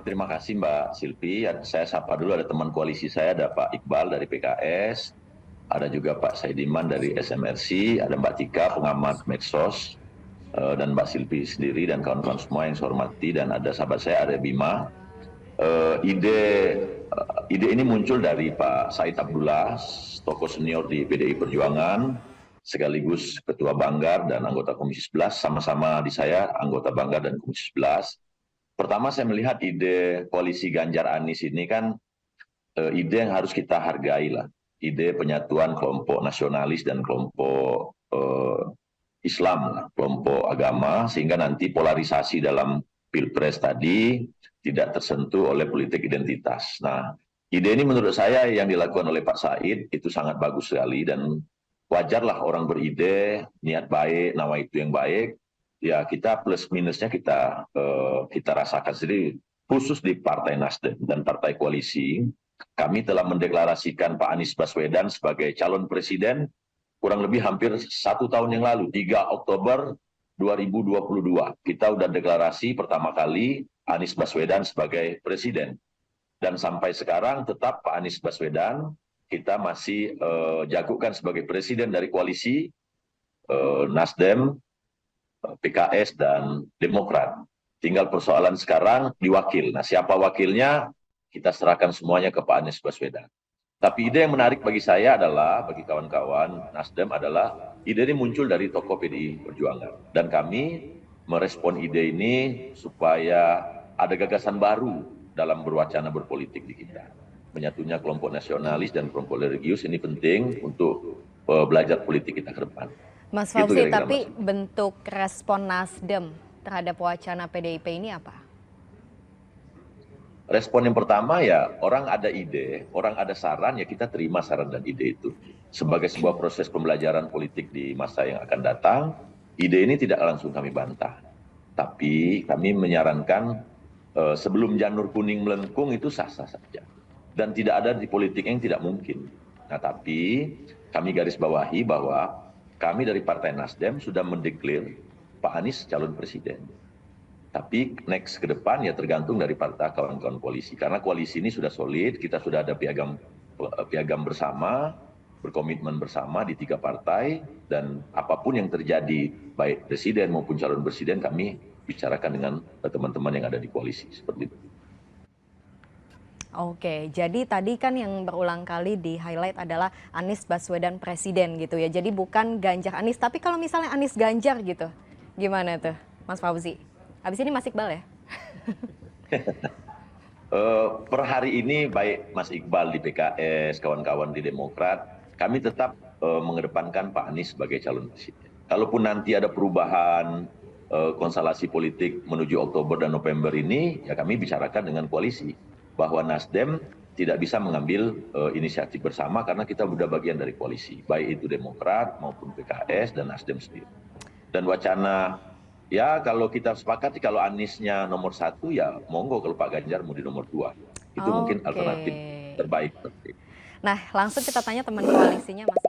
Terima kasih Mbak Silvi. Saya sapa dulu, ada teman koalisi saya, ada Pak Iqbal dari PKS, ada juga Pak Saidiman dari SMRC, ada Mbak Tika pengamat medsos, dan Mbak Silvi sendiri dan kawan-kawan semua yang saya hormati, dan ada sahabat saya, ada Bima. Ide ini muncul dari Pak Said Abdullah, tokoh senior di PDI Perjuangan, sekaligus Ketua Banggar dan anggota Komisi 11, sama-sama di saya anggota Banggar dan Komisi 11. Pertama saya melihat ide koalisi Ganjar Anies ini kan ide yang harus kita hargai lah. Ide penyatuan kelompok nasionalis dan kelompok Islam, kelompok agama, sehingga nanti polarisasi dalam Pilpres tadi tidak tersentuh oleh politik identitas. Nah, ide ini menurut saya yang dilakukan oleh Pak Said itu sangat bagus sekali, dan wajarlah orang beride, niat baik, nama itu yang baik, ya kita plus minusnya kita rasakan sendiri. Khusus di Partai Nasdem dan Partai Koalisi, kami telah mendeklarasikan Pak Anies Baswedan sebagai calon presiden kurang lebih hampir 1 tahun yang lalu, 3 Oktober 2022. Kita udah deklarasi pertama kali Anies Baswedan sebagai presiden. Dan sampai sekarang tetap Pak Anies Baswedan kita masih jagokan sebagai presiden dari koalisi Nasdem, PKS, dan Demokrat. Tinggal persoalan sekarang di wakil. Nah, siapa wakilnya kita serahkan semuanya ke Pak Anies Baswedan. Tapi ide yang menarik bagi saya adalah, bagi kawan-kawan Nasdem adalah, ide ini muncul dari tokoh PDI Perjuangan. Dan kami merespon ide ini supaya ada gagasan baru dalam berwacana berpolitik di kita. Menyatunya kelompok nasionalis dan kelompok religius ini penting untuk belajar politik kita ke depan. Mas Fauzi, tapi bentuk respon Nasdem terhadap wacana PDIP ini apa? Respon yang pertama ya, orang ada ide, orang ada saran, ya kita terima saran dan ide itu. Sebagai sebuah proses pembelajaran politik di masa yang akan datang, ide ini tidak langsung kami bantah. Tapi kami menyarankan sebelum janur kuning melengkung itu sah-sah saja. Dan tidak ada di politik yang tidak mungkin. Nah, tapi kami garis bawahi bahwa kami dari Partai Nasdem sudah mendeklir Pak Anies calon presiden. Tapi next ke depan ya tergantung dari partai kawan-kawan koalisi. Karena koalisi ini sudah solid, kita sudah ada piagam bersama, berkomitmen bersama di 3 partai, dan apapun yang terjadi, baik presiden maupun calon presiden, kami bicarakan dengan teman-teman yang ada di koalisi. Seperti itu. Oke, jadi tadi kan yang berulang kali di highlight adalah Anies Baswedan presiden gitu ya. Jadi bukan Ganjar Anies, tapi kalau misalnya Anies Ganjar gitu, gimana tuh Mas Fauzi? Habis ini Mas Iqbal ya? Per hari ini baik Mas Iqbal di PKS, kawan-kawan di Demokrat, kami tetap mengedepankan Pak Anies sebagai calon presiden. Kalaupun nanti ada perubahan konstelasi politik menuju Oktober dan November ini, ya kami bicarakan dengan koalisi bahwa Nasdem tidak bisa mengambil inisiatif bersama karena kita sudah bagian dari koalisi, baik itu Demokrat maupun PKS dan Nasdem sendiri. Dan wacana, ya kalau kita sepakati kalau Aniesnya nomor 1 ya monggo, kalau Pak Ganjar mau di nomor 2. Itu mungkin alternatif terbaik. Nah, langsung kita tanya teman koalisinya Mas